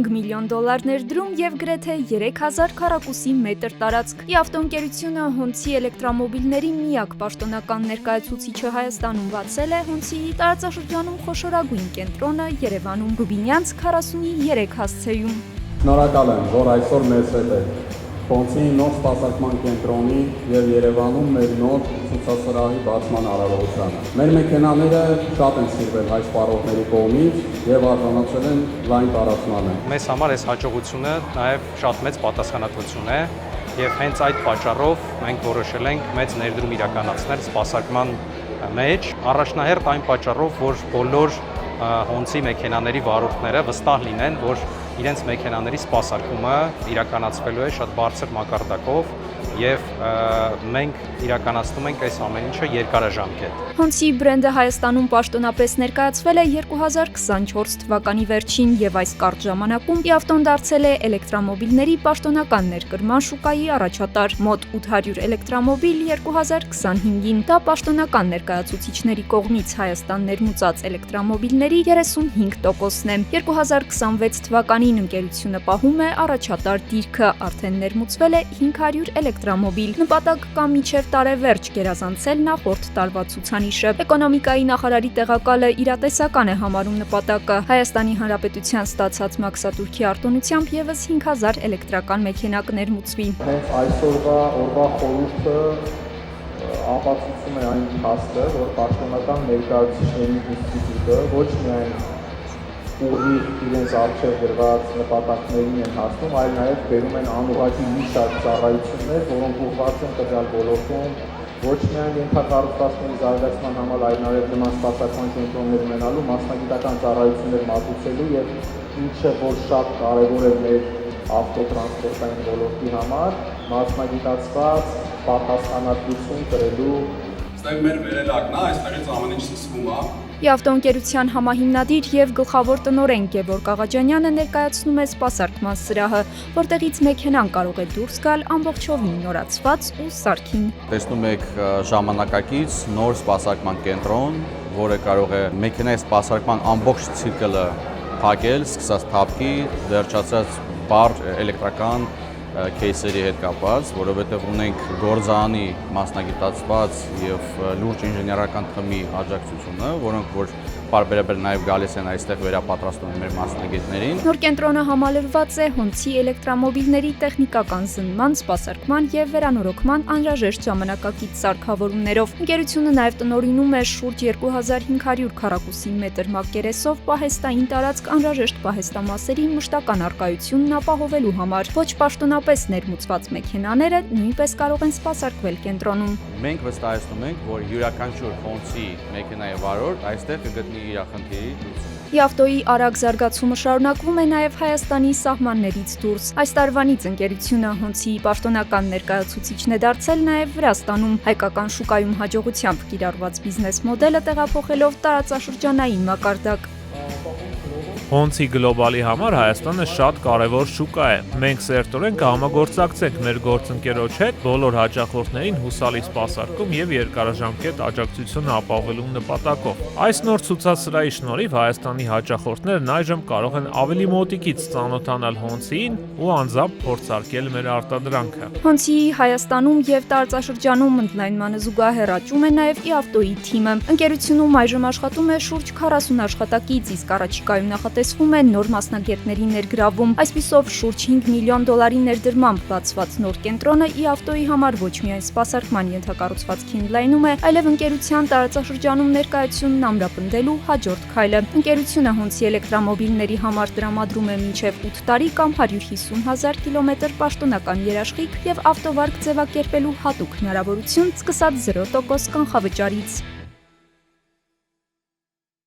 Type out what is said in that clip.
5 միլիոն դոլար ներդրում և գրեթե 3000 քառակուսի մետր տարածք։ Ավտոընկերությունը Հոնցի էլեկտրամոբիլների միակ պաշտոնական ներկայացուցիչը Հայաստանում բացել է Հոնցիի տարածաշրջանում խոշորագույն կենտրոնը Երևանում Գուբինյանց 43 հասցեում։ Շնորհակալ եմ, որ այսօր մեզ հետ եք։ Հոնցիի նոր սպասարկման կենտրոնի և Երևանում մեր նոր ցուցասրահի բացման արարողությանը։ Մեր մեքենաները շատ են սիրվել հայ սպառողների կողմից և արժանացել են լայն տարածմանը։ Մեզ համար այս հաջողությունը նաև շատ մեծ պատասխանատվություն է և հենց այդ պատճառով մենք որոշել ենք մեծ ներդրում իրականացնել սպասարկման մեջ, առաջնահերթ այն պատճառով, որ բոլոր Հոնցի մեքենաների վարորդները վստահ լինեն, որ իրենց մեքենաների սպասարկումը իրականացվելու է շատ բարձր մակարդակով և մենք իրականացնում ենք այս ամեն ինչը երկարաժամկետ։ Հոնցի բրենդը Հայաստանում պաշտոնապես ներկայացվել է 2024 թվականի վերջին և այս կարճ ժամանակում Իավտոն դարձել է էլեկտրամոբիլների պաշտոնական ներկրման շուկայի առաջատար։ Մոտ 800 էլեկտրամոբիլ 2025-ին դա պաշտոնական ներկայացուցիչների կողմից Հայաստան ներմուծած էլեկտրամոբիլների 35%-ն է։ 2026 թվականին ընկերությունը պահում է առաջատար դիրքը, արդեն ներմուծվել է 500 էլեկտրամոբիլ։ Նպատակ կա մինչև տարեվերջ գերազանցել նախորդ տարվա ցուցանիշը։ Էկոնոմիկայի նախարարի տեղակալը իրատեսական է համարում նպատակը։ Հայաստանի Հանրապետության ստացած մաքսատուրքի արտոնությամբ ևս 5000 էլեկտրական մեքենա կներմուծվի։ Հենց այսօրվա խորհուրդը ապացուցում է այն փաստը, որ պաշտոնական ներկայացուցիչների ինստիտուտը ոչ միայն ուղիղ իրենց առջև դրված նպատակներին են հասնում, այլ նաև բերում են անուղղակի մի շարք ծառայություններ, որոնք ուղղված են տվյալ ոլորտում ոչ միայն ենթակառուցվածքների զարգացման համար, այլ նաև նման սպասարկման կենտրոններ ունենալու, մասնագիտական ծառայություններ մատուցելու և ինչը որ շատ կարևոր է մեր ավտոտրանսպորտային ոլորտի համար, մասնագիտացված պատասխանատվություն կրելու։ Այստեղ մեր վերելակն է, այստեղից ամեն ինչ սկսվում է։ Իավտոընկերության համահիմնադիր և գլխավոր տնօրեն Գևորգ Աղաջանյանը ներկայացնում է սպասարկման սրահը, որտեղից մեքենան կարող է դուրս գալ ամբողջովին նորացված ու սարքին։ Տեսնում եք ժամանակակից նոր սպասարկման կենտրոն, որը կարող է մեքենայի սպասարկման ամբողջ ցիկլը փակել, սկսած թափքի, վերջացած բար էլեկտրական քեյսերի հետ կապված, որովհետև ունենք գործարանի մասնագիտացված և լուրջ ինժեներական թմի աջակցությունը, որոնք որ պարբերաբար նաև գալիս են այստեղ վերապատրաստում մեր մասնագետներին։ Նոր կենտրոնը համալրված է Հոնցի էլեկտրամոբիլների տեխնիկական զննման, սպասարկման և վերանորոգման անհրաժեշտ ժամանակակից սարքավորումներով։ Ընկերությունը նաև տնօրինում է շուրջ 2500 քառակուսի մետր մակերեսով պահեստային տարածք անհրաժեշտ պահեստամասերի մշտական առկայությունն ապահովելու համար։ Ոչ պաշտոնապես ներմուծված մեքենաները նույնպես կարող են սպասարկվել կենտրոնում։ Մենք վստահեցնում ենք, որ յուրաքանչյուր Հոնցի մեքենայի վարորդ այստեղ կգտնի իր խնդիրի լուծումը։ Իավտոյի արագ զարգացումը շարունակվում է նաև Հայաստանի սահմաններից դուրս։ Այս տարվանից ընկերությունը Հոնցիի պաշտոնական ներկայացուցիչն է դարձել նաև Վրաստանում, հայկական շուկայում հաջողությամբ կիրառված բիզնես մոդելը տեղափոխելով տարածաշրջանային մակարդակ։ Հոնցի գլոբալի համար Հայաստանը շատ կարևոր շուկա է։ Մենք սերտորեն կհամագործակցենք մեր գործընկերոջ հետ բոլոր հաճախորդներին հուսալի սպասարկում և երկարաժամկետ աջակցություն ապահովելու նպատակով։ Այս նոր ցուցասրահի շնորհիվ Հայաստանի հաճախորդներն այժմ կարող են ավելի մոտիկից ծանոթանալ Հոնցիին ու անձամբ փորձարկել մեր արտադրանքը։ Հոնցիի Հայաստանում և տարածաշրջանում ընդլայնմանը զուգահեռ աճում է նաև Իավտոյի թիմը։ Ընկերությունում այժմ աշխատում է շուրջ 40 աշխատակից, իսկ առաջիկայում նախատեսվում է նոր մասնագետների ներգրավում։ Այսպիսով շուրջ 5 միլիոն դոլարի ներդրմամբ բացված նոր կենտրոնը Իավտոյի համար ոչ միայն սպասարկման ենթակառուցվածքի ընդլայնում է, այլև ընկերության տարածաշրջանում ներկայությունն ամրապնդելու հաջորդ քայլը։ Ընկերությունը Հոնցի էլեկտրամոբիլների համար տրամադրում է մինչև 8 տարի կամ 150,000 կիլոմետր պաշտոնական երաշխիք և ավտովարկ ձևակերպելու հատուկ հնարավորություն սկսած 0% կանխավճարից։